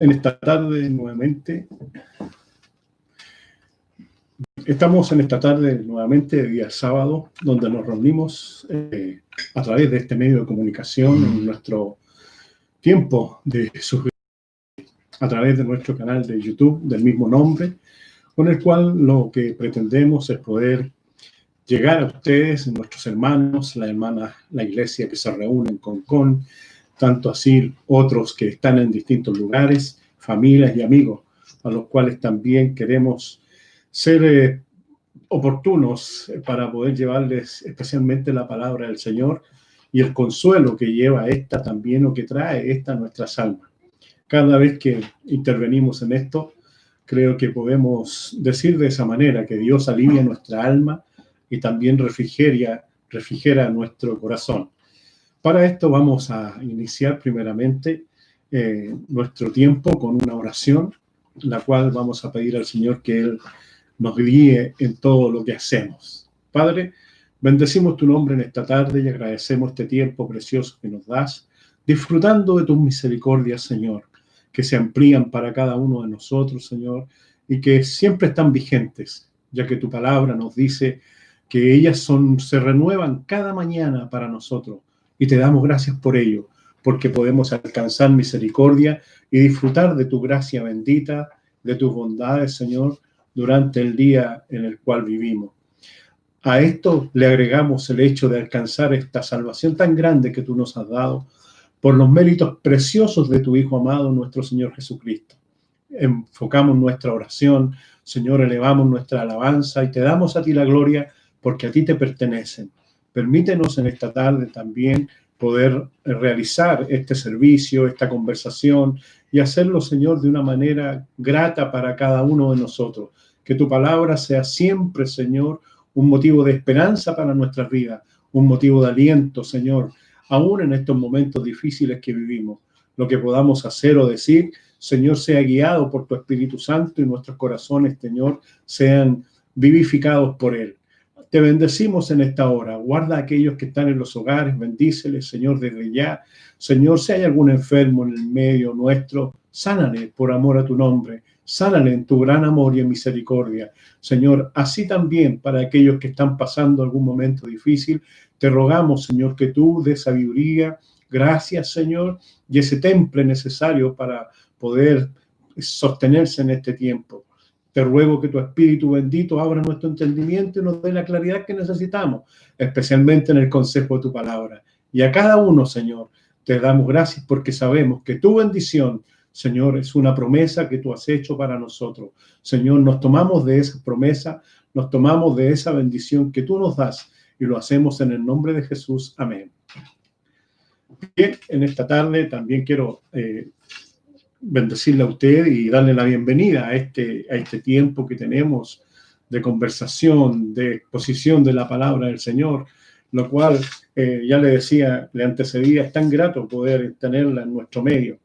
En esta tarde nuevamente, estamos en esta tarde nuevamente, día sábado, donde nos reunimos a través de este medio de comunicación en nuestro tiempo de suscripción, a través de nuestro canal de YouTube del mismo nombre, con el cual lo que pretendemos es poder llegar a ustedes, nuestros hermanos, la hermana, la iglesia que se reúne en Concón, tanto así otros que están en distintos lugares, familias y amigos, a los cuales también queremos ser oportunos para poder llevarles especialmente la palabra del Señor y el consuelo que lleva esta también, o que trae esta a nuestras almas. Cada vez que intervenimos en esto, creo que podemos decir de esa manera que Dios alivia nuestra alma y también refrigera nuestro corazón. Para esto vamos a iniciar primeramente nuestro tiempo con una oración, la cual vamos a pedir al Señor que Él nos guíe en todo lo que hacemos. Padre, bendecimos tu nombre en esta tarde y agradecemos este tiempo precioso que nos das, disfrutando de tus misericordias, Señor, que se amplían para cada uno de nosotros, Señor, y que siempre están vigentes, ya que tu palabra nos dice que ellas se renuevan cada mañana para nosotros. Y te damos gracias por ello, porque podemos alcanzar misericordia y disfrutar de tu gracia bendita, de tus bondades, Señor, durante el día en el cual vivimos. A esto le agregamos el hecho de alcanzar esta salvación tan grande que tú nos has dado por los méritos preciosos de tu Hijo amado, nuestro Señor Jesucristo. Enfocamos nuestra oración, Señor, elevamos nuestra alabanza y te damos a ti la gloria porque a ti te pertenecen. Permítenos en esta tarde también poder realizar este servicio, esta conversación y hacerlo, Señor, de una manera grata para cada uno de nosotros. Que tu palabra sea siempre, Señor, un motivo de esperanza para nuestras vidas, un motivo de aliento, Señor, aún en estos momentos difíciles que vivimos. Lo que podamos hacer o decir, Señor, sea guiado por tu Espíritu Santo y nuestros corazones, Señor, sean vivificados por Él. Te bendecimos en esta hora. Guarda a aquellos que están en los hogares, bendíceles, Señor, desde ya. Señor, si hay algún enfermo en el medio nuestro, sánale por amor a tu nombre. Sánale en tu gran amor y en misericordia. Señor, así también para aquellos que están pasando algún momento difícil, te rogamos, Señor, que tú des sabiduría, gracias, Señor, y ese temple necesario para poder sostenerse en este tiempo. Te ruego que tu Espíritu bendito abra nuestro entendimiento y nos dé la claridad que necesitamos, especialmente en el consejo de tu palabra. Y a cada uno, Señor, te damos gracias porque sabemos que tu bendición, Señor, es una promesa que tú has hecho para nosotros. Señor, nos tomamos de esa promesa, nos tomamos de esa bendición que tú nos das y lo hacemos en el nombre de Jesús. Amén. Bien, en esta tarde también quiero bendecirle a usted y darle la bienvenida a este tiempo que tenemos de conversación, de exposición de la palabra del Señor, lo cual, ya le decía, le antecedía, es tan grato poder tenerla en nuestro medio.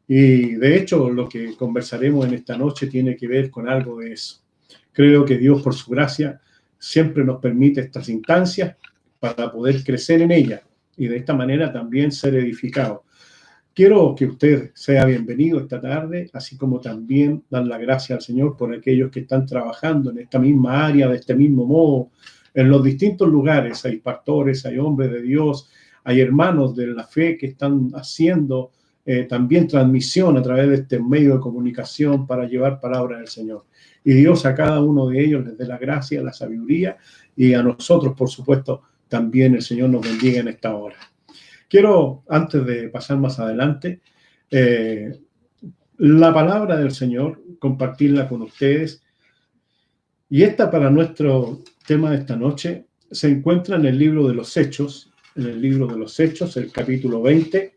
Y de hecho, lo que conversaremos en esta noche tiene que ver con algo de eso. Creo que Dios, por su gracia, siempre nos permite estas instancias para poder crecer en ellas y de esta manera también ser edificado. Quiero que usted sea bienvenido esta tarde, así como también dar la gracia al Señor por aquellos que están trabajando en esta misma área, de este mismo modo, en los distintos lugares. Hay pastores, hay hombres de Dios, hay hermanos de la fe que están haciendo también transmisión a través de este medio de comunicación para llevar palabra del Señor. Y Dios a cada uno de ellos les dé la gracia, la sabiduría, y a nosotros, por supuesto, también el Señor nos bendiga en esta hora. Quiero, antes de pasar más adelante, la palabra del Señor, compartirla con ustedes. Y esta, para nuestro tema de esta noche, se encuentra en el libro de los Hechos, el capítulo 20,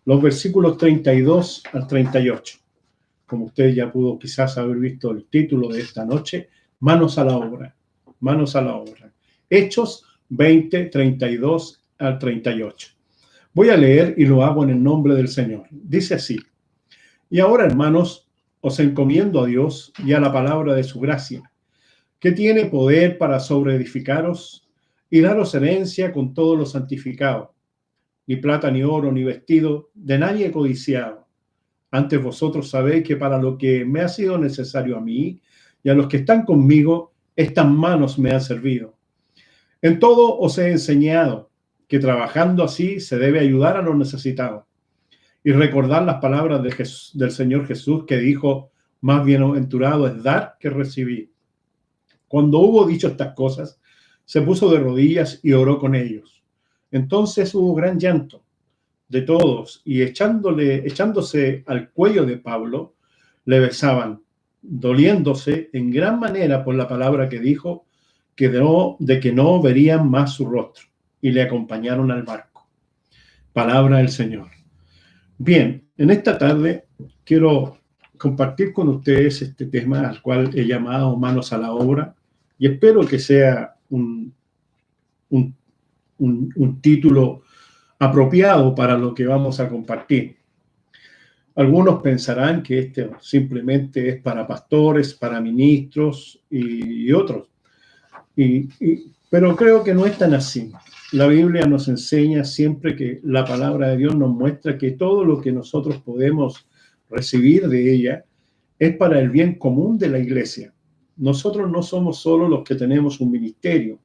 los versículos 32 al 38. Como usted ya pudo quizás haber visto el título de esta noche, manos a la obra, manos a la obra. Hechos 20, 32 al 38. Voy a leer y lo hago en el nombre del Señor. Dice así: y ahora, hermanos, os encomiendo a Dios y a la palabra de su gracia, que tiene poder para sobreedificaros y daros herencia con todos los santificados. Ni plata, ni oro, ni vestido, de nadie codiciado. Antes vosotros sabéis que para lo que me ha sido necesario a mí y a los que están conmigo, estas manos me han servido. En todo os he enseñado que trabajando así se debe ayudar a los necesitados y recordar las palabras del Señor Jesús que dijo, más bienaventurado es dar que recibir. Cuando hubo dicho estas cosas, se puso de rodillas y oró con ellos. Entonces hubo gran llanto de todos y echándose al cuello de Pablo, le besaban, doliéndose en gran manera por la palabra que dijo, de que no verían más su rostro, y le acompañaron al barco. Palabra del Señor. Bien, en esta tarde quiero compartir con ustedes este tema al cual he llamado Manos a la Obra, y espero que sea un título apropiado para lo que vamos a compartir. Algunos pensarán que este simplemente es para pastores, para ministros y otros, pero creo que no es tan así. La Biblia nos enseña siempre que la palabra de Dios nos muestra que todo lo que nosotros podemos recibir de ella es para el bien común de la iglesia. Nosotros no somos solo los que tenemos un ministerio,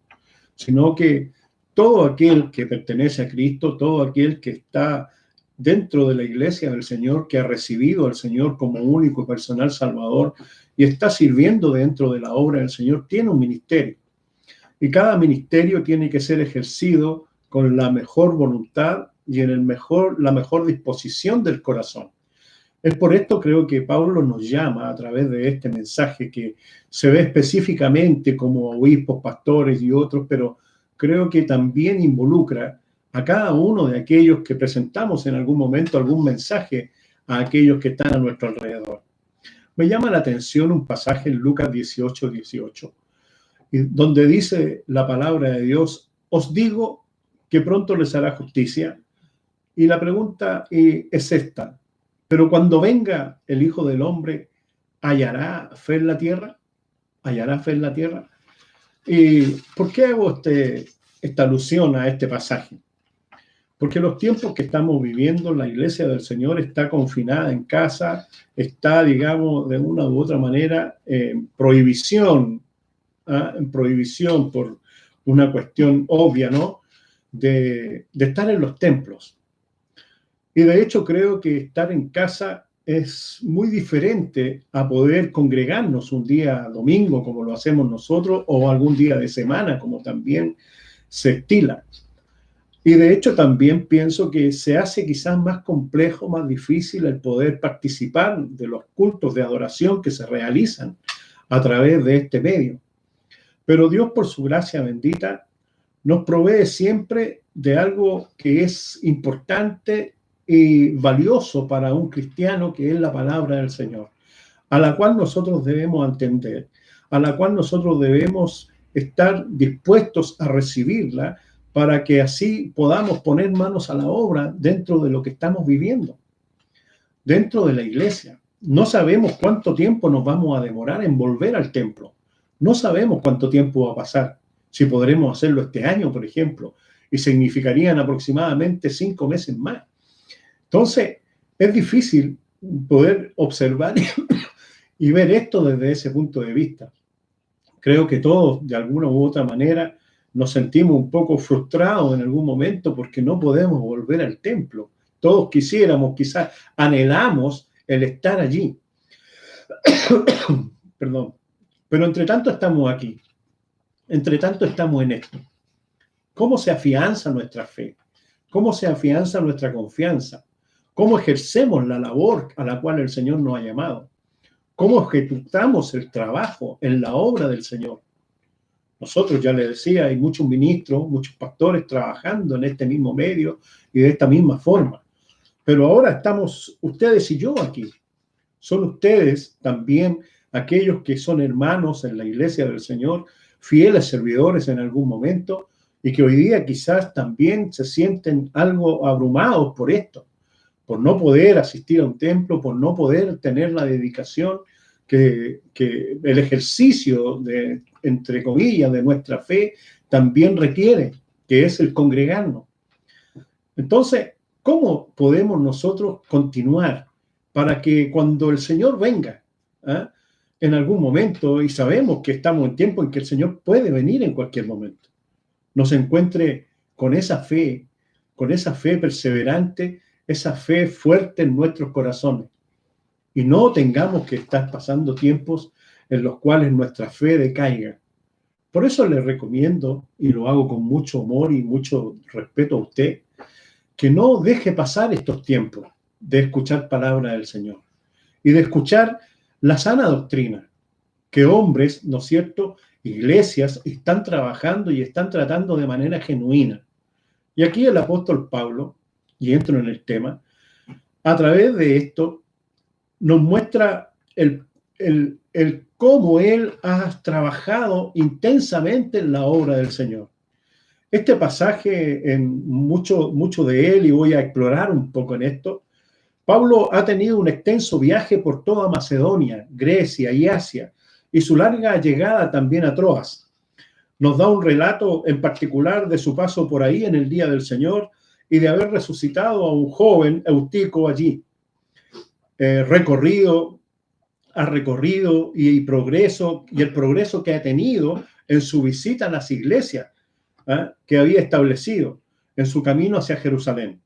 sino que todo aquel que pertenece a Cristo, todo aquel que está dentro de la iglesia del Señor, que ha recibido al Señor como único y personal Salvador y está sirviendo dentro de la obra del Señor, tiene un ministerio. Y cada ministerio tiene que ser ejercido con la mejor voluntad y en la mejor disposición del corazón. Es por esto creo que Pablo nos llama a través de este mensaje que se ve específicamente como obispos, pastores y otros, pero creo que también involucra a cada uno de aquellos que presentamos en algún momento algún mensaje a aquellos que están a nuestro alrededor. Me llama la atención un pasaje en Lucas 18:18, donde dice la palabra de Dios, os digo que pronto les hará justicia. Y la pregunta es esta, pero cuando venga el Hijo del Hombre, ¿hallará fe en la tierra? ¿Hallará fe en la tierra? ¿Y por qué hago esta alusión a este pasaje? Porque los tiempos que estamos viviendo, la iglesia del Señor está confinada en casa, está, digamos, de una u otra manera en prohibición por una cuestión obvia, ¿no? De estar en los templos. Y de hecho creo que estar en casa es muy diferente a poder congregarnos un día domingo como lo hacemos nosotros o algún día de semana como también se estila. Y de hecho también pienso que se hace quizás más complejo, más difícil el poder participar de los cultos de adoración que se realizan a través de este medio. Pero Dios, por su gracia bendita, nos provee siempre de algo que es importante y valioso para un cristiano, que es la palabra del Señor, a la cual nosotros debemos entender, a la cual nosotros debemos estar dispuestos a recibirla para que así podamos poner manos a la obra dentro de lo que estamos viviendo, dentro de la iglesia. No sabemos cuánto tiempo nos vamos a demorar en volver al templo. No sabemos cuánto tiempo va a pasar. Si podremos hacerlo este año, por ejemplo, y significarían aproximadamente 5 meses más. Entonces, es difícil poder observar y ver esto desde ese punto de vista. Creo que todos, de alguna u otra manera, nos sentimos un poco frustrados en algún momento porque no podemos volver al templo. Todos quisiéramos, quizás anhelamos el estar allí. Perdón. Pero entre tanto estamos aquí. Entre tanto estamos en esto. ¿Cómo se afianza nuestra fe? ¿Cómo se afianza nuestra confianza? ¿Cómo ejercemos la labor a la cual el Señor nos ha llamado? ¿Cómo ejecutamos el trabajo en la obra del Señor? Nosotros, ya les decía, hay muchos ministros, muchos pastores trabajando en este mismo medio y de esta misma forma. Pero ahora estamos ustedes y yo aquí. Son ustedes también aquellos que son hermanos en la iglesia del Señor, fieles servidores en algún momento, y que hoy día quizás también se sienten algo abrumados por esto, por no poder asistir a un templo, por no poder tener la dedicación que el ejercicio de, entre comillas, de nuestra fe también requiere, que es el congregarnos. Entonces, ¿cómo podemos nosotros continuar para que cuando el Señor venga, en algún momento, y sabemos que estamos en tiempo en que el Señor puede venir en cualquier momento, nos encuentre con esa fe perseverante, esa fe fuerte en nuestros corazones, y no tengamos que estar pasando tiempos en los cuales nuestra fe decaiga. Por eso les recomiendo, y lo hago con mucho amor y mucho respeto a usted, que no deje pasar estos tiempos de escuchar palabra del Señor y de escuchar la sana doctrina, que hombres, ¿no es cierto?, iglesias están trabajando y están tratando de manera genuina. Y aquí el apóstol Pablo, y entro en el tema, a través de esto nos muestra el cómo él ha trabajado intensamente en la obra del Señor. Este pasaje, en mucho de él, y voy a explorar un poco en esto, Pablo ha tenido un extenso viaje por toda Macedonia, Grecia y Asia, y su larga llegada también a Troas. Nos da un relato en particular de su paso por ahí en el día del Señor y de haber resucitado a un joven Eutico allí. Ha recorrido y el progreso que ha tenido en su visita a las iglesias que había establecido en su camino hacia Jerusalén,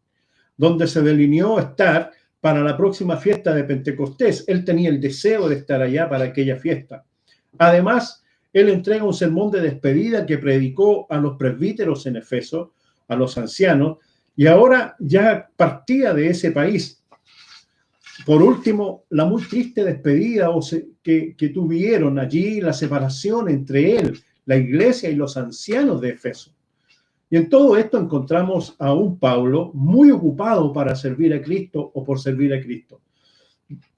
donde se delineó estar para la próxima fiesta de Pentecostés. Él tenía el deseo de estar allá para aquella fiesta. Además, él entrega un sermón de despedida que predicó a los presbíteros en Efeso, a los ancianos, y ahora ya partía de ese país. Por último, la muy triste despedida que tuvieron allí, la separación entre él, la iglesia y los ancianos de Efeso. Y en todo esto encontramos a un Pablo muy ocupado para servir a Cristo o por servir a Cristo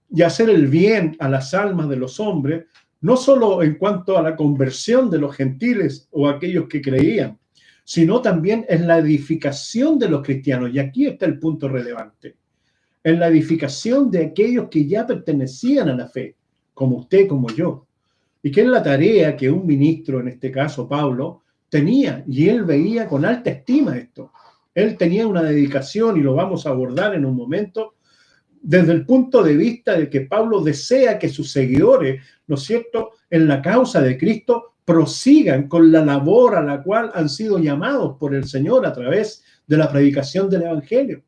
y hacer el bien a las almas de los hombres, no solo en cuanto a la conversión de los gentiles o aquellos que creían, sino también en la edificación de los cristianos. Y aquí está el punto relevante. En la edificación de aquellos que ya pertenecían a la fe, como usted, como yo. Y que es la tarea que un ministro, en este caso Pablo, tenía, y él veía con alta estima esto. Él tenía una dedicación, y lo vamos a abordar en un momento, desde el punto de vista de que Pablo desea que sus seguidores, ¿no es cierto?, en la causa de Cristo, prosigan con la labor a la cual han sido llamados por el Señor a través de la predicación del Evangelio.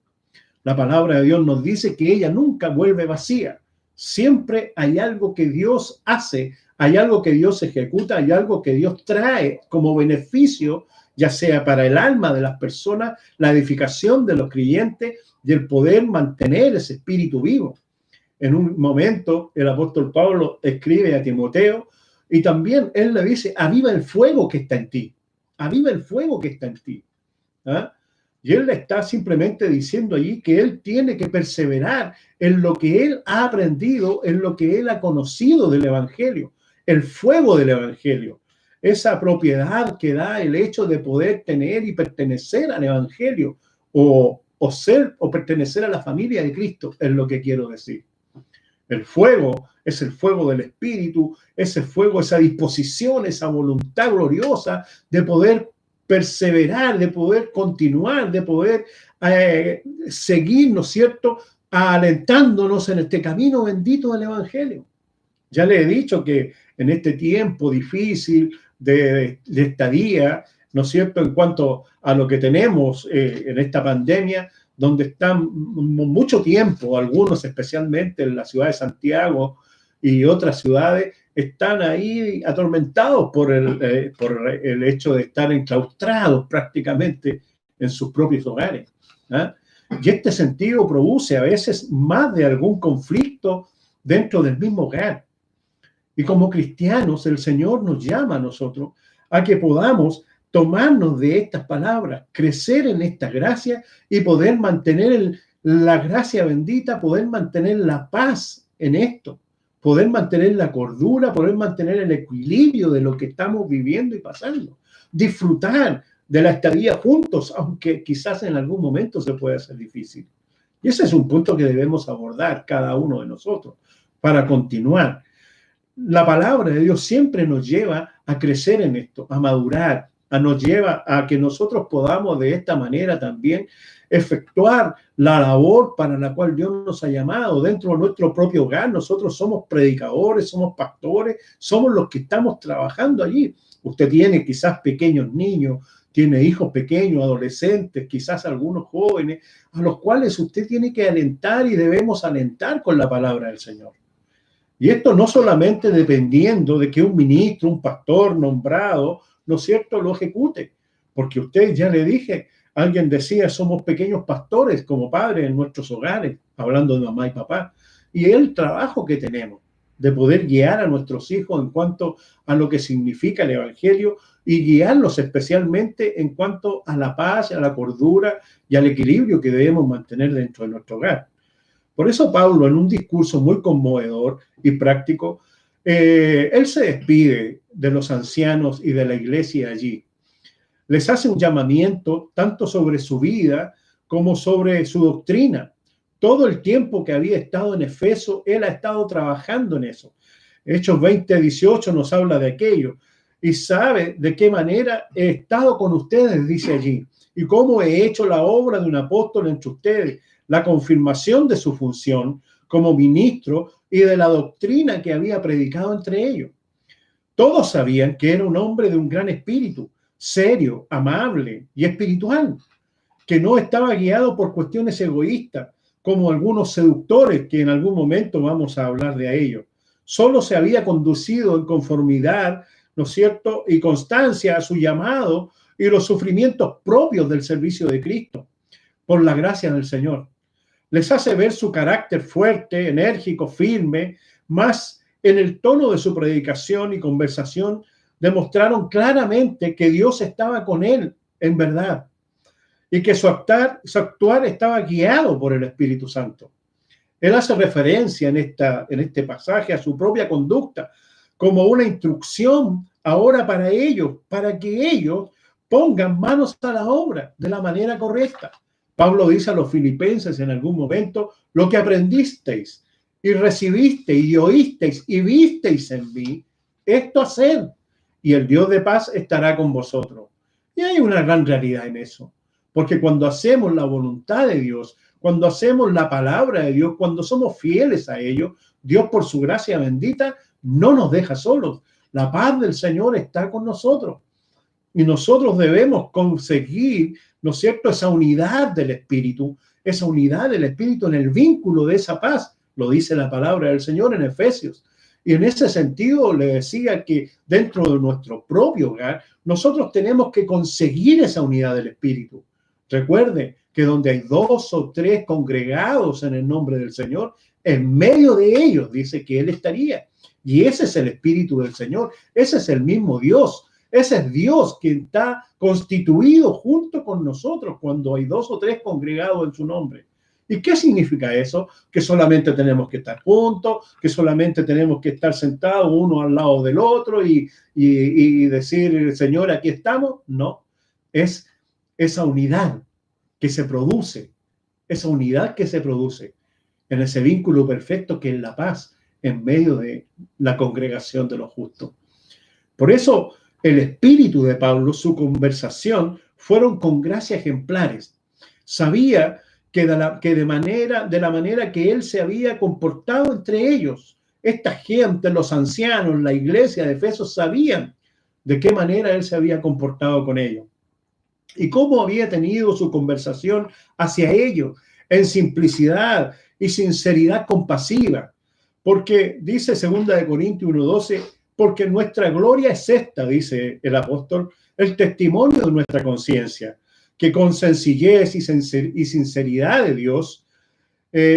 La palabra de Dios nos dice que ella nunca vuelve vacía. Siempre hay algo que Dios hace, hay algo que Dios ejecuta, hay algo que Dios trae como beneficio, ya sea para el alma de las personas, la edificación de los creyentes y el poder mantener ese espíritu vivo. En un momento, el apóstol Pablo escribe a Timoteo y también él le dice: aviva el fuego que está en ti, aviva el fuego que está en ti. Y él le está simplemente diciendo allí que él tiene que perseverar en lo que él ha aprendido, en lo que él ha conocido del Evangelio, el fuego del Evangelio, esa propiedad que da el hecho de poder tener y pertenecer al Evangelio o ser o pertenecer a la familia de Cristo, es lo que quiero decir. El fuego es el fuego del Espíritu, ese fuego, esa disposición, esa voluntad gloriosa de poder perseverar, de poder continuar, de poder seguir, ¿no es cierto?, alentándonos en este camino bendito del Evangelio. Ya le he dicho que en este tiempo difícil de estadía, ¿no es cierto?, en cuanto a lo que tenemos en esta pandemia, donde están mucho tiempo, algunos especialmente en la ciudad de Santiago y otras ciudades, están ahí atormentados por el hecho de estar enclaustrados prácticamente en sus propios hogares. Y este sentido produce a veces más de algún conflicto dentro del mismo hogar. Y como cristianos, el Señor nos llama a nosotros a que podamos tomarnos de estas palabras, crecer en esta gracia y poder mantener la gracia bendita, poder mantener la paz en esto, poder mantener la cordura, poder mantener el equilibrio de lo que estamos viviendo y pasando, disfrutar de la estadía juntos, aunque quizás en algún momento se pueda hacer difícil. Y ese es un punto que debemos abordar cada uno de nosotros para continuar. La palabra de Dios siempre nos lleva a crecer en esto, a madurar, nos lleva a que nosotros podamos de esta manera también efectuar la labor para la cual Dios nos ha llamado dentro de nuestro propio hogar. Nosotros somos predicadores, somos pastores, somos los que estamos trabajando allí. Usted tiene quizás pequeños niños, tiene hijos pequeños, adolescentes, quizás algunos jóvenes, a los cuales usted tiene que alentar y debemos alentar con la palabra del Señor. Y esto no solamente dependiendo de que un ministro, un pastor nombrado, ¿no es cierto?, lo ejecute. Porque usted, ya le dije, alguien decía, somos pequeños pastores como padres en nuestros hogares, hablando de mamá y papá. Y el trabajo que tenemos de poder guiar a nuestros hijos en cuanto a lo que significa el Evangelio y guiarlos especialmente en cuanto a la paz, a la cordura y al equilibrio que debemos mantener dentro de nuestro hogar. Por eso Pablo, en un discurso muy conmovedor y práctico, él se despide de los ancianos y de la iglesia allí. Les hace un llamamiento tanto sobre su vida como sobre su doctrina. Todo el tiempo que había estado en Efeso, él ha estado trabajando en eso. Hechos 20:18 nos habla de aquello. Y sabe de qué manera he estado con ustedes, dice allí, y cómo he hecho la obra de un apóstol entre ustedes, la confirmación de su función como ministro y de la doctrina que había predicado entre ellos. Todos sabían que era un hombre de un gran espíritu, serio, amable y espiritual, que no estaba guiado por cuestiones egoístas, como algunos seductores que en algún momento vamos a hablar de ellos. Solo se había conducido en conformidad, ¿no es cierto?, y constancia a su llamado y los sufrimientos propios del servicio de Cristo, por la gracia del Señor. Les hace ver su carácter fuerte, enérgico, firme, más en el tono de su predicación y conversación demostraron claramente que Dios estaba con él en verdad y que su actuar estaba guiado por el Espíritu Santo. Él hace referencia en este pasaje a su propia conducta como una instrucción ahora para ellos, para que ellos pongan manos a la obra de la manera correcta. Pablo dice a los filipenses en algún momento, lo que aprendisteis y recibisteis y oísteis y visteis en mí, esto haced, y el Dios de paz estará con vosotros. Y hay una gran realidad en eso, porque cuando hacemos la voluntad de Dios, cuando hacemos la palabra de Dios, cuando somos fieles a ello, Dios por su gracia bendita no nos deja solos. La paz del Señor está con nosotros. Y nosotros debemos conseguir, ¿no es cierto?, esa unidad del Espíritu en el vínculo de esa paz. Lo dice la palabra del Señor en Efesios. Y en ese sentido le decía que dentro de nuestro propio hogar, nosotros tenemos que conseguir esa unidad del Espíritu. Recuerde que donde hay 2 o 3 congregados en el nombre del Señor, en medio de ellos dice que Él estaría. Y ese es el Espíritu del Señor. Ese es el mismo Dios. Ese es Dios quien está constituido junto con nosotros cuando hay 2 o 3 congregados en su nombre. ¿Y qué significa eso? Que solamente tenemos que estar juntos, que solamente tenemos que estar sentados uno al lado del otro y decir, Señor, aquí estamos. No, es esa unidad que se produce, en ese vínculo perfecto que es la paz en medio de la congregación de los justos. Por eso, el espíritu de Pablo, su conversación, fueron con gracia ejemplares. Sabía que de la manera que él se había comportado entre ellos, esta gente, los ancianos, la iglesia de Efeso, sabían de qué manera él se había comportado con ellos y cómo había tenido su conversación hacia ellos en simplicidad y sinceridad compasiva. Porque dice 2 Corintios 1:12, porque nuestra gloria es esta, dice el apóstol, el testimonio de nuestra conciencia, que con sencillez y sinceridad de Dios,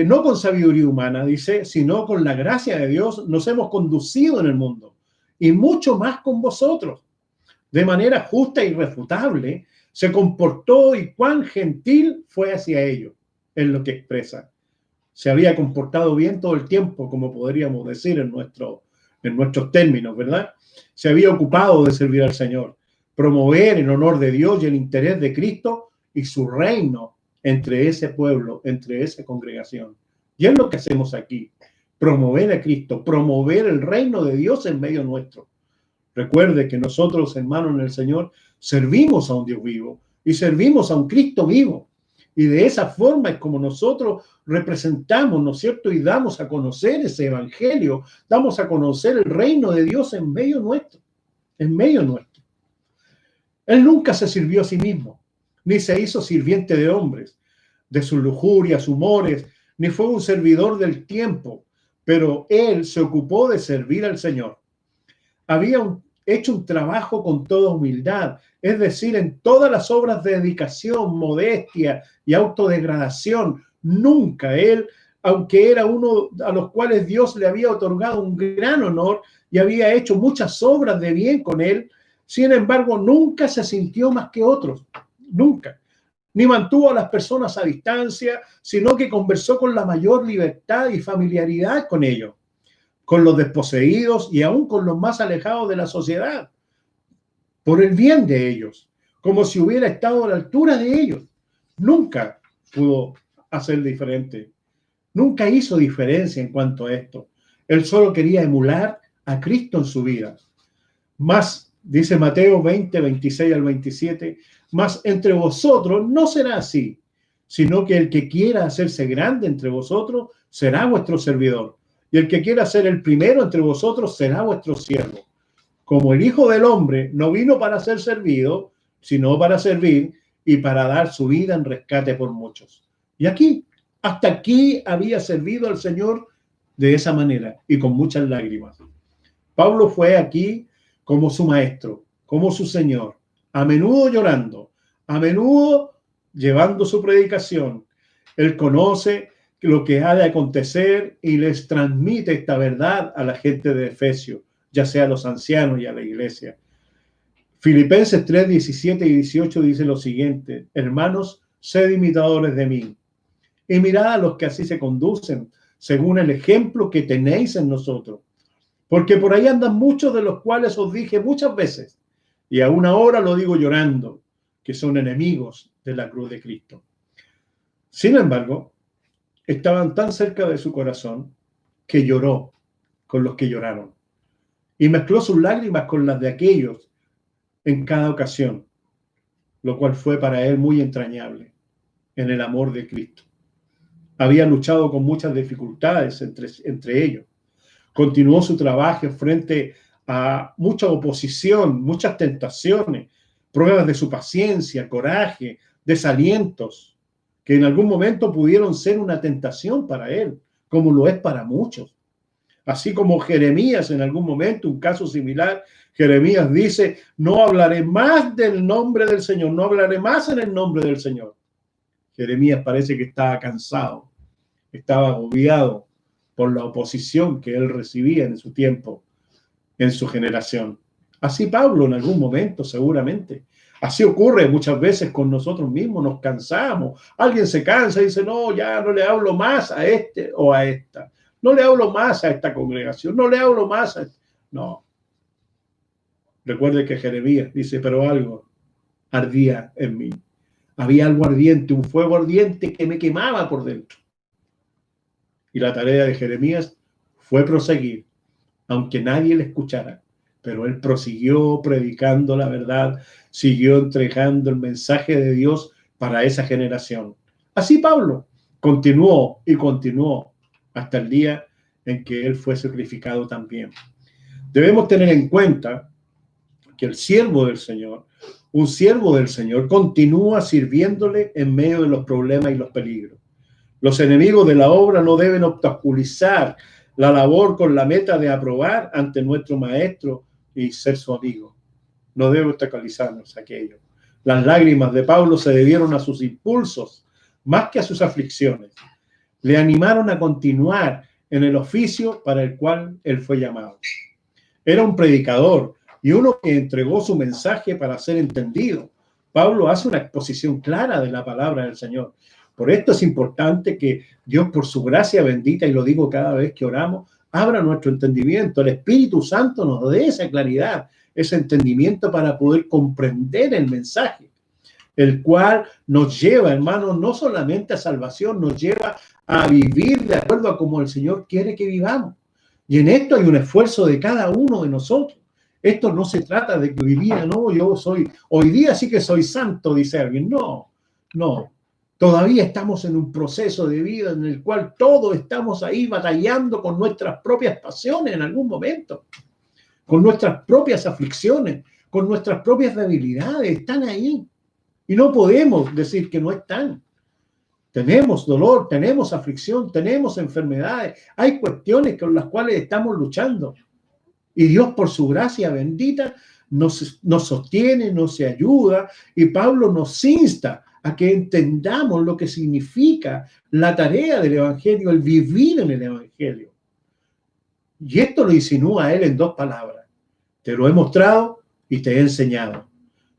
no con sabiduría humana, dice, sino con la gracia de Dios, nos hemos conducido en el mundo, y mucho más con vosotros. De manera justa e irrefutable, se comportó y cuán gentil fue hacia ellos, en lo que expresa. Se había comportado bien todo el tiempo, como podríamos decir en nuestros términos, ¿verdad? Se había ocupado de servir al Señor, promover en honor de Dios y el interés de Cristo y su reino entre ese pueblo, entre esa congregación. Y es lo que hacemos aquí, promover a Cristo, promover el reino de Dios en medio nuestro. Recuerde que nosotros, hermanos en el Señor, servimos a un Dios vivo y servimos a un Cristo vivo. Y de esa forma es como nosotros representamos, ¿no es cierto? Y damos a conocer ese evangelio, damos a conocer el reino de Dios en medio nuestro, en medio nuestro. Él nunca se sirvió a sí mismo, ni se hizo sirviente de hombres, de sus lujurias, humores, ni fue un servidor del tiempo, pero él se ocupó de servir al Señor. Había hecho un trabajo con toda humildad, es decir, en todas las obras de dedicación, modestia y autodegradación. Nunca él, aunque era uno a los cuales Dios le había otorgado un gran honor y había hecho muchas obras de bien con él, sin embargo, nunca se sintió más que otros, nunca. Ni mantuvo a las personas a distancia, sino que conversó con la mayor libertad y familiaridad con ellos, con los desposeídos y aún con los más alejados de la sociedad, por el bien de ellos, como si hubiera estado a la altura de ellos. Nunca pudo hacer diferente, nunca hizo diferencia en cuanto a esto. Él solo quería emular a Cristo en su vida. Más, dice Mateo 20, 26 al 27, más entre vosotros no será así, sino que el que quiera hacerse grande entre vosotros será vuestro servidor. Y el que quiera ser el primero entre vosotros será vuestro siervo. Como el Hijo del Hombre no vino para ser servido, sino para servir y para dar su vida en rescate por muchos. Y hasta aquí había servido al Señor de esa manera y con muchas lágrimas. Pablo fue aquí como su maestro, como su Señor, a menudo llorando, a menudo llevando su predicación. Él conoce lo que ha de acontecer y les transmite esta verdad a la gente de Efesios, ya sea a los ancianos y a la iglesia. Filipenses 3, 17 y 18 dice lo siguiente: hermanos, sed imitadores de mí y mirad a los que así se conducen, según el ejemplo que tenéis en nosotros. Porque por ahí andan muchos de los cuales os dije muchas veces, y aún ahora lo digo llorando, que son enemigos de la cruz de Cristo. Sin embargo, estaban tan cerca de su corazón que lloró con los que lloraron y mezcló sus lágrimas con las de aquellos en cada ocasión, lo cual fue para él muy entrañable en el amor de Cristo. Había luchado con muchas dificultades entre ellos. Continuó su trabajo frente a mucha oposición, muchas tentaciones, pruebas de su paciencia, coraje, desalientos, que en algún momento pudieron ser una tentación para él, como lo es para muchos. Así como Jeremías en algún momento, un caso similar, Jeremías dice, no hablaré más del nombre del Señor, no hablaré más en el nombre del Señor. Jeremías parece que estaba cansado, estaba agobiado por la oposición que él recibía en su tiempo, en su generación. Así Pablo en algún momento, seguramente. Así ocurre muchas veces con nosotros mismos, nos cansamos. Alguien se cansa y dice, no, ya no le hablo más a este o a esta. No le hablo más a esta congregación, no le hablo más a... No. Recuerde que Jeremías dice, pero algo ardía en mí. Había algo ardiente, un fuego ardiente que me quemaba por dentro. Y la tarea de Jeremías fue proseguir, aunque nadie le escuchara. Pero él prosiguió predicando la verdad, siguió entregando el mensaje de Dios para esa generación. Así Pablo continuó y continuó hasta el día en que él fue sacrificado también. Debemos tener en cuenta que el siervo del Señor, un siervo del Señor, continúa sirviéndole en medio de los problemas y los peligros. Los enemigos de la obra no deben obstaculizar la labor con la meta de aprobar ante nuestro maestro y ser su amigo. No debe obstaculizarnos aquello. Las lágrimas de Pablo se debieron a sus impulsos más que a sus aflicciones. Le animaron a continuar en el oficio para el cual él fue llamado. Era un predicador y uno que entregó su mensaje para ser entendido. Pablo hace una exposición clara de la palabra del Señor. Por esto es importante que Dios, por su gracia bendita, y lo digo cada vez que oramos, abra nuestro entendimiento. El Espíritu Santo nos dé esa claridad, ese entendimiento para poder comprender el mensaje, el cual nos lleva, hermanos, no solamente a salvación, nos lleva a vivir de acuerdo a como el Señor quiere que vivamos. Y en esto hay un esfuerzo de cada uno de nosotros. Esto no se trata de que hoy día, no, hoy día sí que soy santo, dice alguien. No, no. Todavía estamos en un proceso de vida en el cual todos estamos ahí batallando con nuestras propias pasiones en algún momento, con nuestras propias aflicciones, con nuestras propias debilidades. Están ahí. Y no podemos decir que no están. Tenemos dolor, tenemos aflicción, tenemos enfermedades. Hay cuestiones con las cuales estamos luchando. Y Dios, por su gracia bendita, nos sostiene, nos ayuda. Y Pablo nos insta a que entendamos lo que significa la tarea del Evangelio, el vivir en el Evangelio. Y esto lo insinúa él en 2 palabras. Te lo he mostrado y te he enseñado.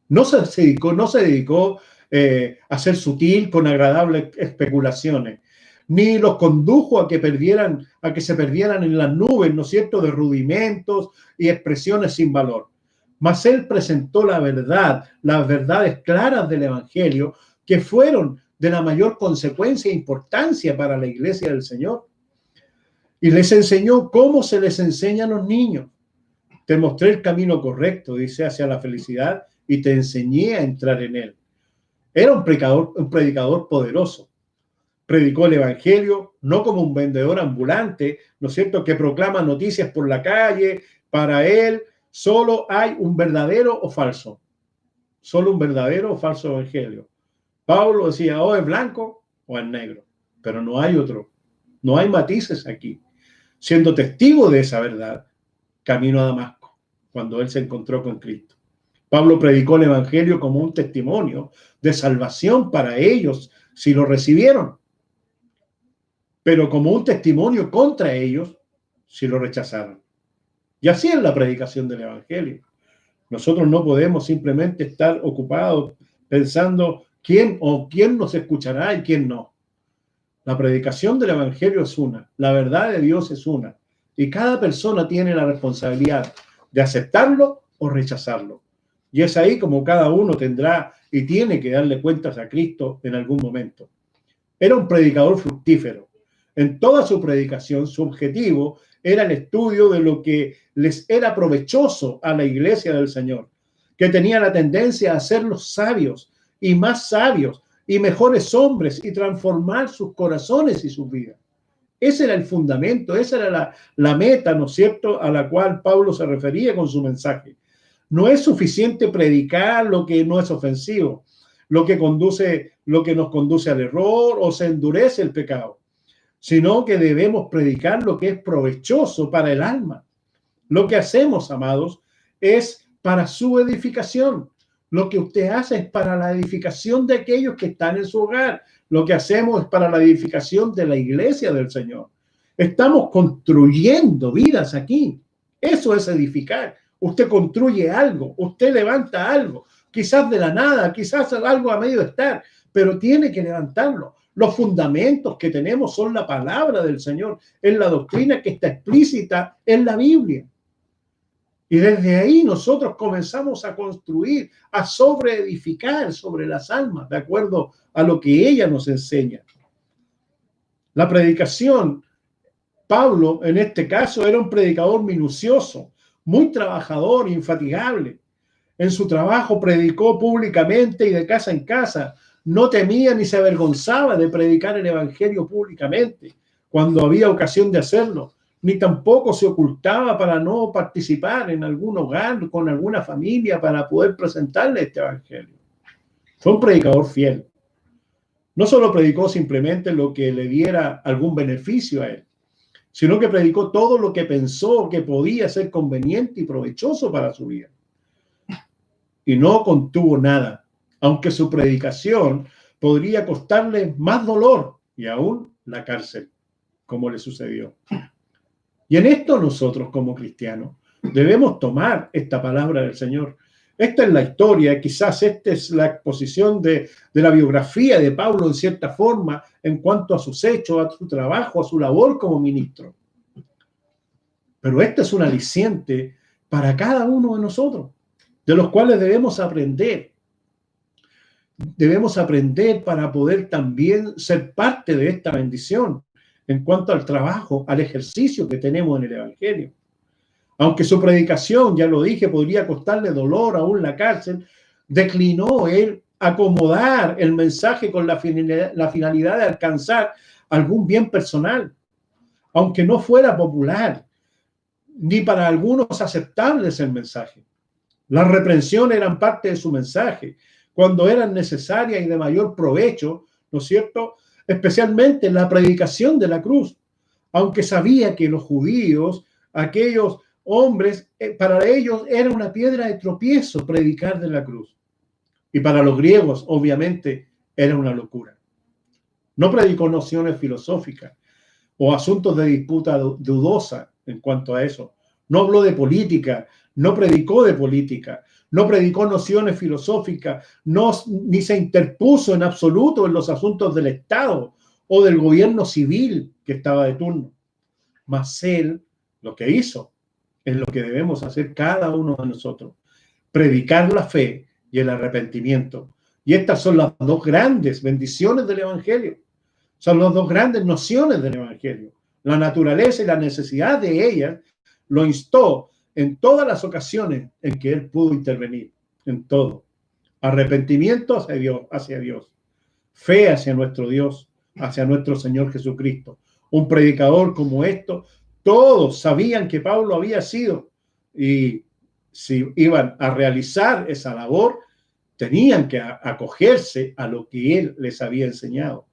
No se dedicó a ser sutil con agradables especulaciones, ni los condujo a que se perdieran en las nubes, ¿no es cierto?, de rudimentos y expresiones sin valor. Mas él presentó la verdad, las verdades claras del Evangelio, que fueron de la mayor consecuencia e importancia para la iglesia del Señor. Y les enseñó cómo se les enseña a los niños. Te mostré el camino correcto, dice, hacia la felicidad, y te enseñé a entrar en él. Era un predicador poderoso. Predicó el Evangelio no como un vendedor ambulante, ¿no es cierto?, que proclama noticias por la calle. Para él solo hay un verdadero o falso. Solo un verdadero o falso evangelio. Pablo decía, o es blanco o es negro, pero no hay otro. No hay matices aquí. Siendo testigo de esa verdad, camino a Damasco, cuando él se encontró con Cristo. Pablo predicó el Evangelio como un testimonio de salvación para ellos si lo recibieron, pero como un testimonio contra ellos si lo rechazaron. Y así es la predicación del Evangelio. Nosotros no podemos simplemente estar ocupados pensando quién nos escuchará y quién no. La predicación del Evangelio es una, la verdad de Dios es una, y cada persona tiene la responsabilidad de aceptarlo o rechazarlo. Y es ahí como cada uno tendrá y tiene que darle cuentas a Cristo en algún momento. Era un predicador fructífero. En toda su predicación, su objetivo era el estudio de lo que les era provechoso a la iglesia del Señor, que tenía la tendencia a hacerlos sabios y más sabios y mejores hombres y transformar sus corazones y sus vidas. Ese era el fundamento, esa era la meta, ¿no es cierto?, a la cual Pablo se refería con su mensaje. No es suficiente predicar lo que no es ofensivo, lo que nos conduce al error o se endurece el pecado, sino que debemos predicar lo que es provechoso para el alma. Lo que hacemos, amados, es para su edificación. Lo que usted hace es para la edificación de aquellos que están en su hogar. Lo que hacemos es para la edificación de la iglesia del Señor. Estamos construyendo vidas aquí. Eso es edificar. Usted construye algo, usted levanta algo, quizás de la nada, quizás algo a medio estar, pero tiene que levantarlo. Los fundamentos que tenemos son la palabra del Señor, es la doctrina que está explícita en la Biblia. Y desde ahí nosotros comenzamos a construir, a sobreedificar sobre las almas, de acuerdo a lo que ella nos enseña. La predicación, Pablo en este caso era un predicador minucioso, muy trabajador, infatigable. En su trabajo predicó públicamente y de casa en casa. No temía ni se avergonzaba de predicar el Evangelio públicamente cuando había ocasión de hacerlo, ni tampoco se ocultaba para no participar en algún hogar con alguna familia para poder presentarle este Evangelio. Fue un predicador fiel. No solo predicó simplemente lo que le diera algún beneficio a él, sino que predicó todo lo que pensó que podía ser conveniente y provechoso para su vida. Y no contuvo nada, aunque su predicación podría costarle más dolor y aún la cárcel, como le sucedió. Y en esto nosotros como cristianos debemos tomar esta palabra del Señor. Esta es la historia, quizás esta es la exposición de la biografía de Pablo en cierta forma en cuanto a sus hechos, a su trabajo, a su labor como ministro. Pero este es un aliciente para cada uno de nosotros, de los cuales debemos aprender. Debemos aprender para poder también ser parte de esta bendición en cuanto al trabajo, al ejercicio que tenemos en el Evangelio. Aunque su predicación, ya lo dije, podría costarle dolor, aún la cárcel, declinó él acomodar el mensaje con la finalidad de alcanzar algún bien personal, aunque no fuera popular, ni para algunos aceptables el mensaje. Las reprensiones eran parte de su mensaje, cuando eran necesarias y de mayor provecho, ¿no es cierto? Especialmente en la predicación de la cruz, aunque sabía que los judíos, aquellos hombres, para ellos era una piedra de tropiezo predicar de la cruz. Y para los griegos, obviamente, era una locura. No predicó nociones filosóficas o asuntos de disputa dudosa en cuanto a eso. No habló de política, no predicó de política, no predicó nociones filosóficas, ni se interpuso en absoluto en los asuntos del Estado o del gobierno civil que estaba de turno. Mas él, lo que hizo, es lo que debemos hacer cada uno de nosotros: predicar la fe y el arrepentimiento. Y estas son las dos grandes bendiciones del Evangelio. Son las dos grandes nociones del Evangelio. La naturaleza y la necesidad de ellas lo instó en todas las ocasiones en que él pudo intervenir, en todo. Arrepentimiento hacia Dios, fe hacia nuestro Dios, hacia nuestro Señor Jesucristo. Un predicador como esto, todos sabían que Pablo había sido, y si iban a realizar esa labor, tenían que acogerse a lo que él les había enseñado.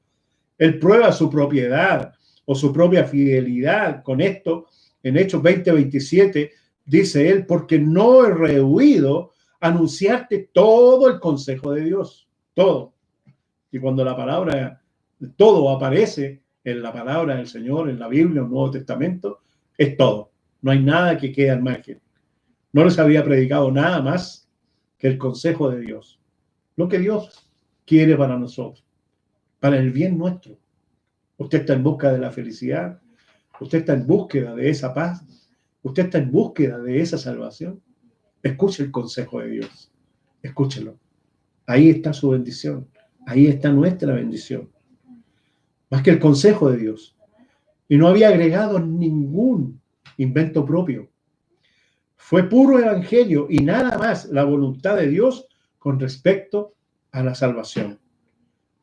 Él prueba su propiedad o su propia fidelidad con esto. En Hechos 20:27 dice él: porque no he rehuido anunciarte todo el consejo de Dios, todo. Y cuando la palabra todo aparece en la palabra del Señor, en la Biblia, en el Nuevo Testamento, es todo. No hay nada que quede al margen. No les había predicado nada más que el consejo de Dios, lo que Dios quiere para nosotros, para el bien nuestro. Usted está en busca de la felicidad, usted está en búsqueda de esa paz, usted está en búsqueda de esa salvación. Escuche el consejo de Dios, escúchelo. Ahí está su bendición, ahí está nuestra bendición, más que el consejo de Dios. Y no había agregado ningún invento propio. Fue puro evangelio y nada más la voluntad de Dios con respecto a la salvación.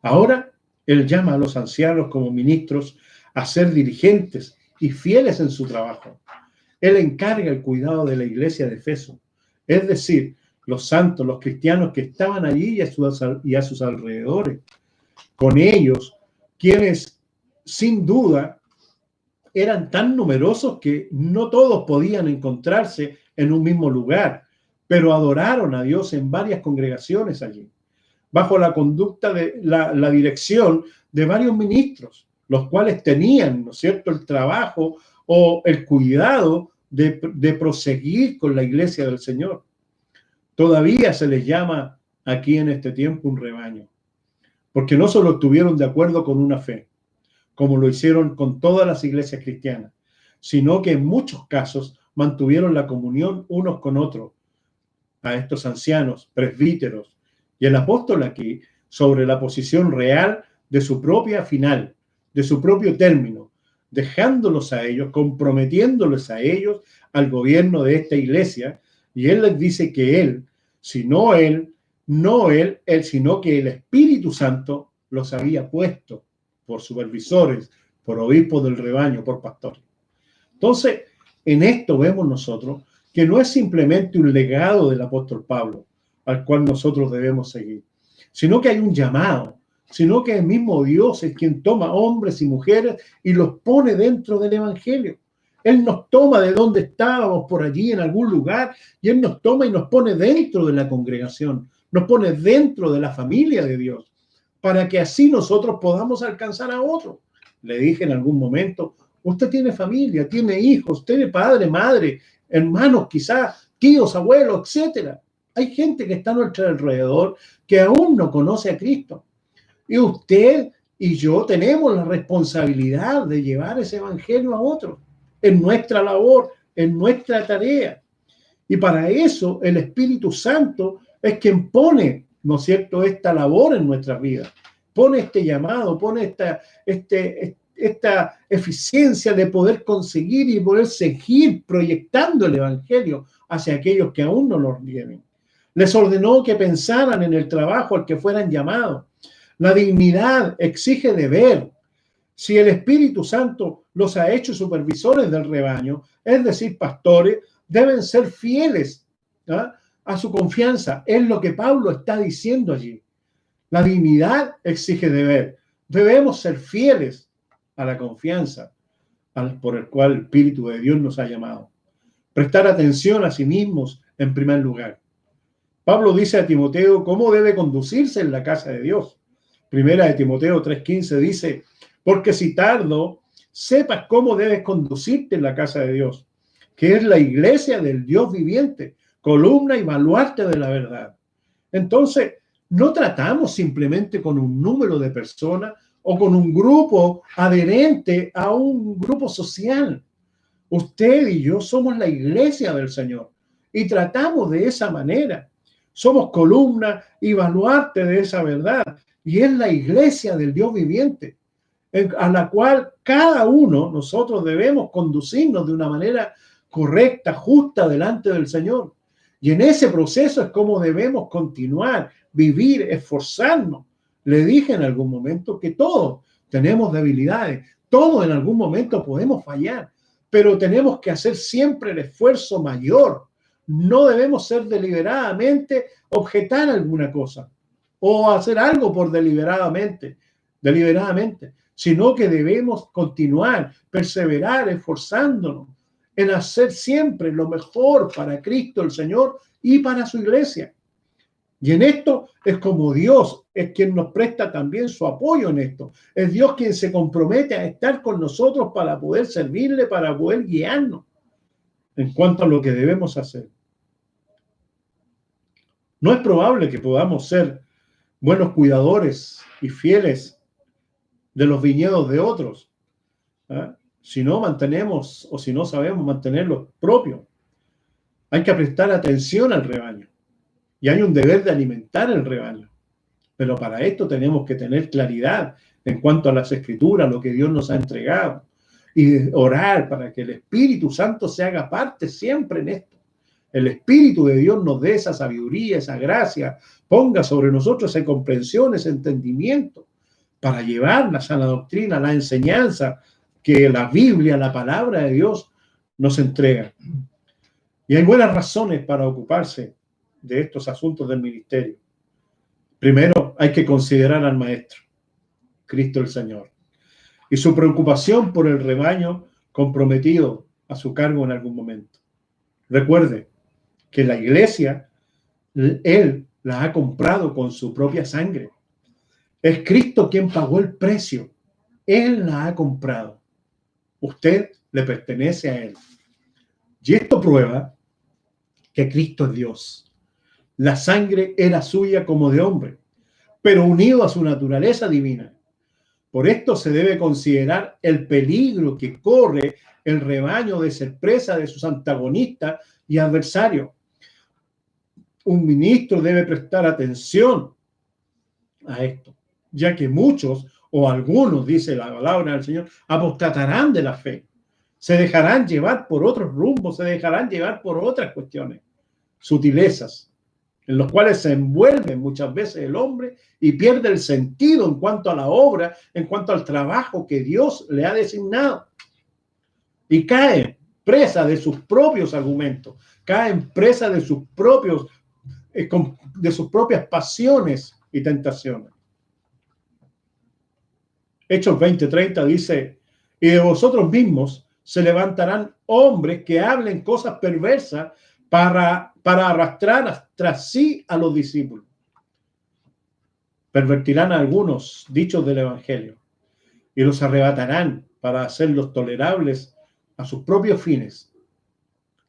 Ahora, él llama a los ancianos como ministros a ser diligentes y fieles en su trabajo. Él encarga el cuidado de la iglesia de Efeso, es decir, los santos, los cristianos que estaban allí y a sus alrededores. Con ellos, quienes sin duda eran tan numerosos que no todos podían encontrarse en un mismo lugar, pero adoraron a Dios en varias congregaciones allí, bajo la conducta de la dirección de varios ministros, los cuales tenían, ¿no es cierto?, el trabajo o el cuidado de proseguir con la iglesia del Señor. Todavía se les llama aquí en este tiempo un rebaño, porque no solo estuvieron de acuerdo con una fe, como lo hicieron con todas las iglesias cristianas, sino que en muchos casos mantuvieron la comunión unos con otros. A estos ancianos, presbíteros, y el apóstol aquí, sobre la posición real de su propia final, de su propio término, dejándolos a ellos, comprometiéndoles a ellos al gobierno de esta iglesia, y él les dice que él, sino él, sino que el Espíritu Santo los había puesto por supervisores, por obispos del rebaño, por pastores. Entonces, en esto vemos nosotros que no es simplemente un legado del apóstol Pablo al cual nosotros debemos seguir, sino que hay un llamado, sino que el mismo Dios es quien toma hombres y mujeres y los pone dentro del evangelio. Él nos toma de donde estábamos por allí en algún lugar y Él nos toma y nos pone dentro de la congregación, nos pone dentro de la familia de Dios, para que así nosotros podamos alcanzar a otros. Le dije en algún momento, usted tiene familia, tiene hijos, tiene padre, madre, hermanos, quizás tíos, abuelos, etcétera. Hay gente que está a nuestro alrededor que aún no conoce a Cristo. Y usted y yo tenemos la responsabilidad de llevar ese evangelio a otros, en nuestra labor, en nuestra tarea. Y para eso el Espíritu Santo es quien pone, ¿no es cierto?, esta labor en nuestras vidas. Pone este llamado, pone esta eficiencia de poder conseguir y poder seguir proyectando el evangelio hacia aquellos que aún no lo tienen. Les ordenó que pensaran en el trabajo al que fueran llamados. La dignidad exige deber. Si el Espíritu Santo los ha hecho supervisores del rebaño, es decir, pastores, deben ser fieles a su confianza. Es lo que Pablo está diciendo allí. La dignidad exige deber. Debemos ser fieles a la confianza por el cual el Espíritu de Dios nos ha llamado. Prestar atención a sí mismos en primer lugar. Pablo dice a Timoteo cómo debe conducirse en la casa de Dios. Primera de Timoteo 3:15 dice, porque si tardo, sepas cómo debes conducirte en la casa de Dios, que es la iglesia del Dios viviente, columna y baluarte de la verdad. Entonces, no tratamos simplemente con un número de personas o con un grupo adherente a un grupo social. Usted y yo somos la iglesia del Señor y tratamos de esa manera. Somos columna y baluarte de esa verdad y es la iglesia del Dios viviente a la cual cada uno nosotros debemos conducirnos de una manera correcta, justa delante del Señor. Y en ese proceso es como debemos continuar, vivir, esforzarnos. Le dije en algún momento que todos tenemos debilidades, todos en algún momento podemos fallar, pero tenemos que hacer siempre el esfuerzo mayor. No debemos ser deliberadamente objetar alguna cosa o hacer algo por deliberadamente, sino que debemos continuar, perseverar, esforzándonos en hacer siempre lo mejor para Cristo el Señor y para su iglesia. Y en esto es como Dios es quien nos presta también su apoyo en esto. Es Dios quien se compromete a estar con nosotros para poder servirle, para poder guiarnos en cuanto a lo que debemos hacer. No es probable que podamos ser buenos cuidadores y fieles de los viñedos de otros, si no mantenemos o si no sabemos mantener los propios. Hay que prestar atención al rebaño y hay un deber de alimentar el rebaño. Pero para esto tenemos que tener claridad en cuanto a las escrituras, lo que Dios nos ha entregado y orar para que el Espíritu Santo se haga parte siempre en esto. El Espíritu de Dios nos dé esa sabiduría, esa gracia, ponga sobre nosotros esa comprensión, ese entendimiento para llevar la sana doctrina, la enseñanza que la Biblia, la palabra de Dios nos entrega. Y hay buenas razones para ocuparse de estos asuntos del ministerio. Primero, hay que considerar al Maestro, Cristo el Señor, y su preocupación por el rebaño comprometido a su cargo en algún momento. Recuerde que la iglesia, Él la ha comprado con su propia sangre. Es Cristo quien pagó el precio. Él la ha comprado. Usted le pertenece a Él. Y esto prueba que Cristo es Dios. La sangre era suya como de hombre, pero unido a su naturaleza divina. Por esto se debe considerar el peligro que corre el rebaño de ser presa de sus antagonistas y adversarios. Un ministro debe prestar atención a esto, ya que muchos o algunos, dice la palabra del Señor, apostatarán de la fe. Se dejarán llevar por otros rumbos, se dejarán llevar por otras cuestiones, sutilezas, en los cuales se envuelve muchas veces el hombre y pierde el sentido en cuanto a la obra, en cuanto al trabajo que Dios le ha designado. Y cae presa de sus propios argumentos, cae presa de sus propias pasiones y tentaciones. Hechos 20:30 dice, y de vosotros mismos se levantarán hombres que hablen cosas perversas para arrastrar tras sí a los discípulos. Pervertirán algunos dichos del Evangelio y los arrebatarán para hacerlos tolerables a sus propios fines.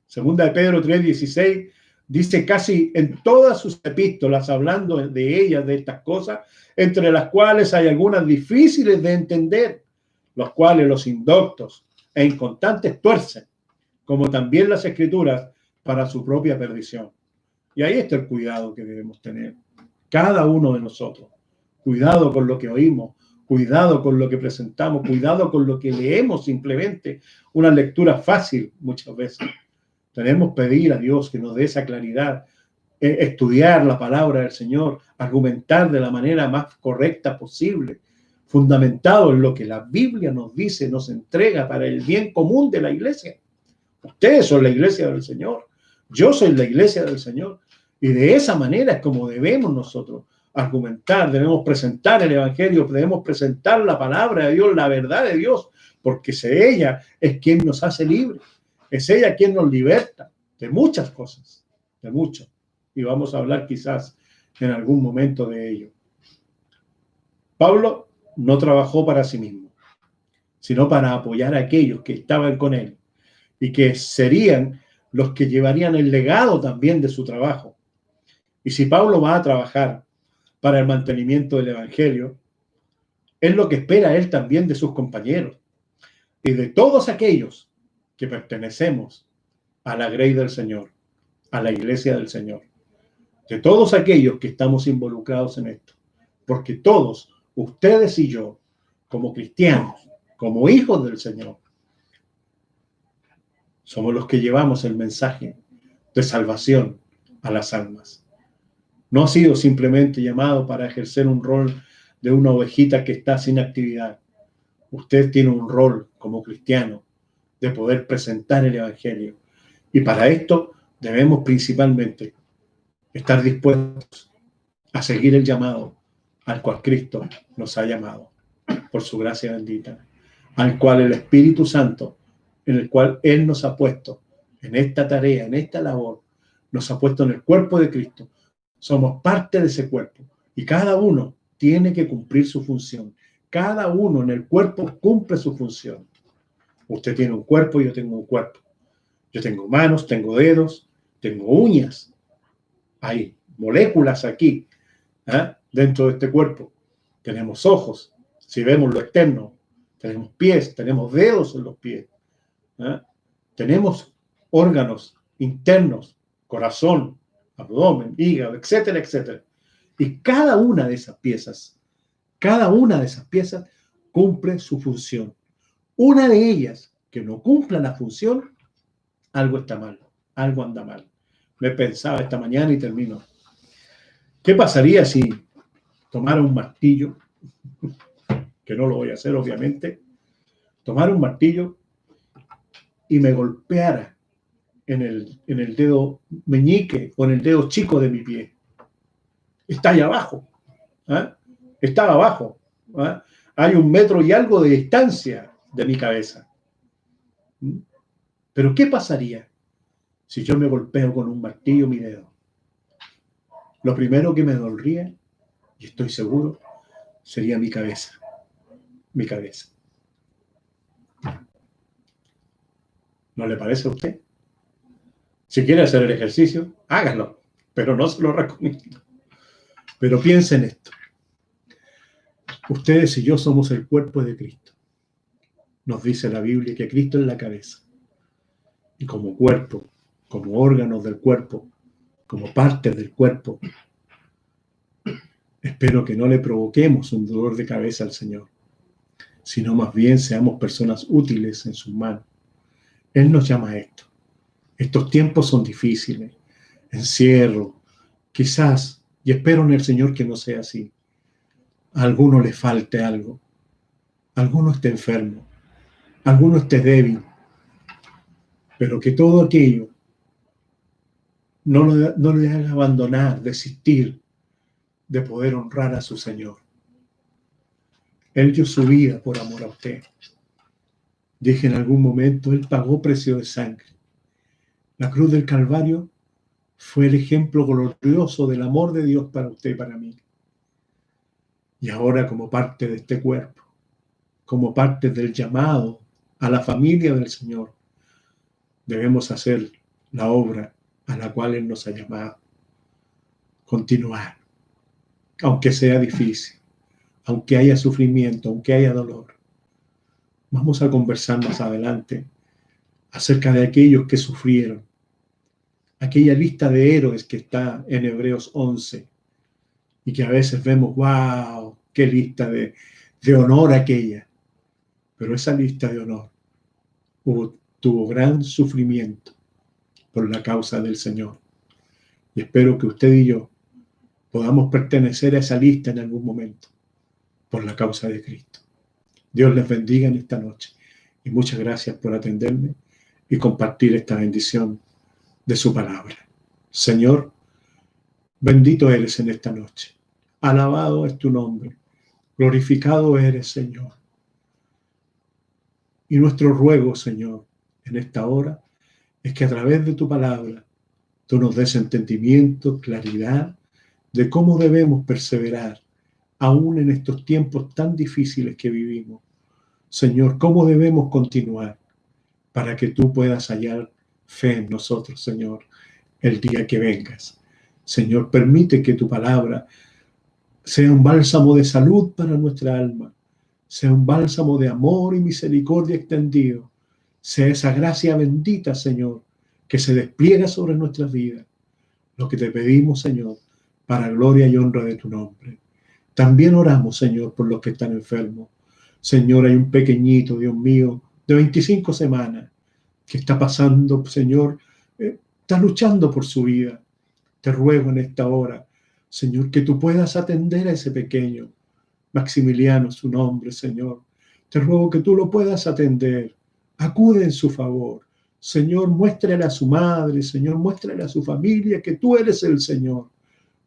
Segunda de Pedro 3:16 dice casi en todas sus epístolas, hablando de ellas, de estas cosas, entre las cuales hay algunas difíciles de entender, los cuales los indoctos e inconstantes tuercen, como también las escrituras, para su propia perdición. Y ahí está el cuidado que debemos tener, cada uno de nosotros. Cuidado con lo que oímos, Cuidado con lo que presentamos, cuidado con lo que leemos simplemente. Una lectura fácil muchas veces. Tenemos que pedir a Dios que nos dé esa claridad, estudiar la palabra del Señor, argumentar de la manera más correcta posible, fundamentado en lo que la Biblia nos dice, nos entrega para el bien común de la iglesia. Ustedes son la iglesia del Señor, yo soy la iglesia del Señor, y de esa manera es como debemos nosotros argumentar, debemos presentar el Evangelio, debemos presentar la palabra de Dios, la verdad de Dios, porque ella es quien nos hace libres, es ella quien nos liberta de muchas cosas, de mucho. Y vamos a hablar quizás en algún momento de ello. Pablo no trabajó para sí mismo, sino para apoyar a aquellos que estaban con él y que serían los que llevarían el legado también de su trabajo. Y si Pablo va a trabajar para el mantenimiento del Evangelio, es lo que espera él también de sus compañeros y de todos aquellos que pertenecemos a la grey del Señor, a la iglesia del Señor, de todos aquellos que estamos involucrados en esto, porque todos, ustedes y yo, como cristianos, como hijos del Señor, somos los que llevamos el mensaje de salvación a las almas. No ha sido simplemente llamado para ejercer un rol de una ovejita que está sin actividad. Usted tiene un rol como cristiano de poder presentar el Evangelio. Y para esto debemos principalmente estar dispuestos a seguir el llamado al cual Cristo nos ha llamado, por su gracia bendita, al cual el Espíritu Santo, en el cual Él nos ha puesto en esta tarea, en esta labor, nos ha puesto en el cuerpo de Cristo. Somos parte de ese cuerpo y cada uno tiene que cumplir su función. Cada uno en el cuerpo cumple su función. Usted tiene un cuerpo, yo tengo un cuerpo. Yo tengo manos, tengo dedos, tengo uñas. Hay moléculas aquí, dentro de este cuerpo. Tenemos ojos, si vemos lo externo. Tenemos pies, tenemos dedos en los pies. Tenemos órganos internos, corazón, abdomen, hígado, etcétera, etcétera. Y cada una de esas piezas cumple su función. Una de ellas que no cumpla la función, algo está mal, algo anda mal. Me pensaba esta mañana y termino. ¿Qué pasaría si tomara un martillo, que no lo voy a hacer obviamente, tomara un martillo y me golpeara en el dedo meñique o en el dedo chico de mi pie? Está ahí abajo, estaba abajo, hay 1 metro y algo de distancia de mi cabeza. Pero ¿qué pasaría si yo me golpeo con un martillo mi dedo? Lo primero que me dolería, y estoy seguro, sería mi cabeza. Mi cabeza. ¿No le parece a usted? Si quiere hacer el ejercicio, hágalo, pero no se lo recomiendo. Pero piense en esto. Ustedes y yo somos el cuerpo de Cristo. Nos dice la Biblia que Cristo es la cabeza. Y como cuerpo, como órganos del cuerpo, como partes del cuerpo, espero que no le provoquemos un dolor de cabeza al Señor, sino más bien seamos personas útiles en sus manos. Él nos llama a esto. Estos tiempos son difíciles, encierro, quizás, y espero en el Señor que no sea así. A alguno le falte algo, a alguno esté enfermo, a alguno esté débil, pero que todo aquello no le haga abandonar, desistir de poder honrar a su Señor. Él dio su vida por amor a usted. Dije en algún momento, Él pagó precio de sangre. La cruz del Calvario fue el ejemplo glorioso del amor de Dios para usted y para mí. Y ahora, como parte de este cuerpo, como parte del llamado a la familia del Señor, debemos hacer la obra a la cual Él nos ha llamado. Continuar, aunque sea difícil, aunque haya sufrimiento, aunque haya dolor. Vamos a conversar más adelante acerca de aquellos que sufrieron. Aquella lista de héroes que está en Hebreos 11 y que a veces vemos, wow, qué lista de de honor aquella, pero esa lista de honor tuvo gran sufrimiento por la causa del Señor. Y espero que usted y yo podamos pertenecer a esa lista en algún momento por la causa de Cristo. Dios les bendiga en esta noche y muchas gracias por atenderme y compartir esta bendición de su palabra. Señor, bendito eres en esta noche. Alabado es tu nombre. Glorificado eres, Señor. Y nuestro ruego, Señor, en esta hora, es que a través de tu palabra, tú nos des entendimiento, claridad, de cómo debemos perseverar, aún en estos tiempos tan difíciles que vivimos. Señor, cómo debemos continuar para que tú puedas hallar fe en nosotros, Señor, el día que vengas. Señor, permite que tu palabra sea un bálsamo de salud para nuestra alma, sea un bálsamo de amor y misericordia extendido, sea esa gracia bendita, Señor, que se despliega sobre nuestras vidas. Lo que te pedimos, Señor, para gloria y honra de tu nombre. También oramos, Señor, por los que están enfermos. Señor, hay un pequeñito, Dios mío, de 25 semanas, que está pasando, Señor, está luchando por su vida. Te ruego en esta hora, Señor, que tú puedas atender a ese pequeño. Maximiliano es su nombre, Señor. Te ruego que tú lo puedas atender. Acude en su favor. Señor, muéstrale a su madre, Señor, muéstrale a su familia que tú eres el Señor.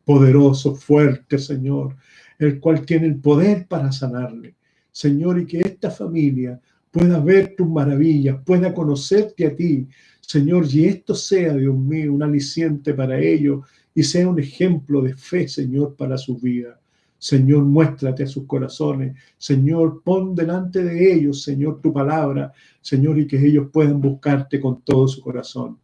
Poderoso, fuerte, Señor, el cual tiene el poder para sanarle. Señor, y que esta familia pueda ver tus maravillas, pueda conocerte a ti, Señor, y esto sea, Dios mío, un aliciente para ellos y sea un ejemplo de fe, Señor, para su vida. Señor, muéstrate a sus corazones. Señor, pon delante de ellos, Señor, tu palabra, Señor, y que ellos puedan buscarte con todo su corazón.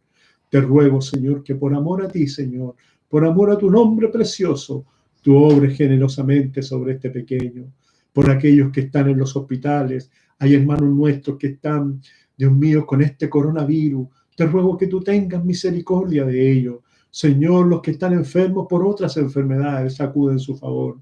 Te ruego, Señor, que por amor a ti, Señor, por amor a tu nombre precioso, tú obres generosamente sobre este pequeño, por aquellos que están en los hospitales. Hay hermanos nuestros que están, Dios mío, con este coronavirus. Te ruego que tú tengas misericordia de ellos. Señor, los que están enfermos por otras enfermedades, acuden en su favor.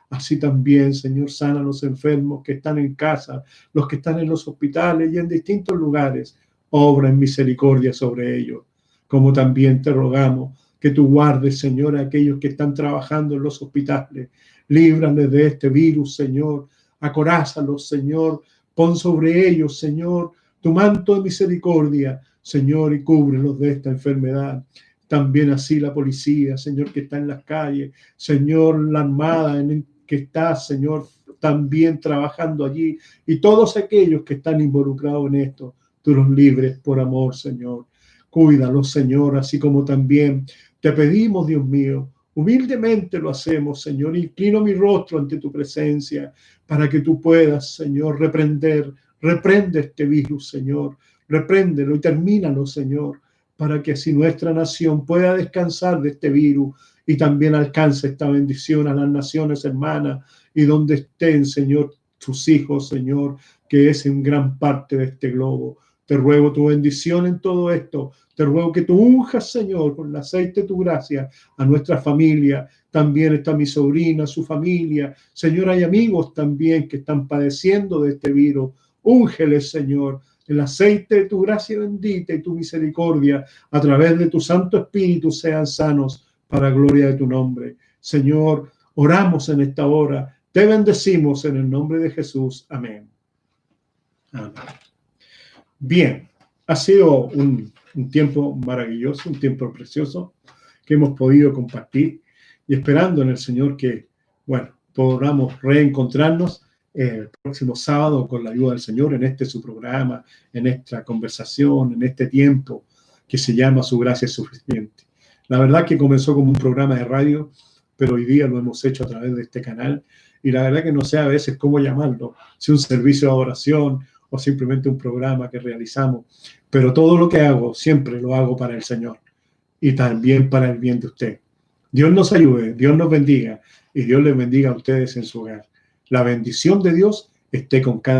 Así también, Señor, sana a los enfermos que están en casa, los que están en los hospitales y en distintos lugares. Obra en misericordia sobre ellos. Como también te rogamos que tú guardes, Señor, a aquellos que están trabajando en los hospitales. Líbrales de este virus, Señor. Acorázalos, Señor. Pon sobre ellos, Señor, tu manto de misericordia, Señor, y cúbrelos de esta enfermedad. También así la policía, Señor, que está en las calles. Señor, la armada que está, Señor, también trabajando allí. Y todos aquellos que están involucrados en esto, tú los libres por amor, Señor. Cuídalos, Señor, así como también te pedimos, Dios mío, humildemente lo hacemos, Señor. Inclino mi rostro ante tu presencia para que tú puedas, Señor, reprende este virus, Señor. Repréndelo y termínalo, Señor, para que así nuestra nación pueda descansar de este virus y también alcance esta bendición a las naciones hermanas y donde estén, Señor, tus hijos, Señor, que es en gran parte de este globo. Te ruego tu bendición en todo esto. Te ruego que tú unjas, Señor, con el aceite de tu gracia a nuestra familia. También está mi sobrina, su familia. Señor, hay amigos también que están padeciendo de este virus. Úngeles, Señor, el aceite de tu gracia bendita y tu misericordia a través de tu Santo Espíritu sean sanos para gloria de tu nombre. Señor, oramos en esta hora. Te bendecimos en el nombre de Jesús. Amén. Amén. Bien, ha sido un tiempo maravilloso, un tiempo precioso que hemos podido compartir y esperando en el Señor que, bueno, podamos reencontrarnos el próximo sábado con la ayuda del Señor en este su programa, en esta conversación, en este tiempo que se llama Su Gracia es Suficiente. La verdad que comenzó como un programa de radio, pero hoy día lo hemos hecho a través de este canal y la verdad que no sé a veces cómo llamarlo, si un servicio de adoración o simplemente un programa que realizamos, pero todo lo que hago siempre lo hago para el Señor y también para el bien de usted. Dios nos ayude, Dios nos bendiga y Dios les bendiga a ustedes en su hogar. La bendición de Dios esté con cada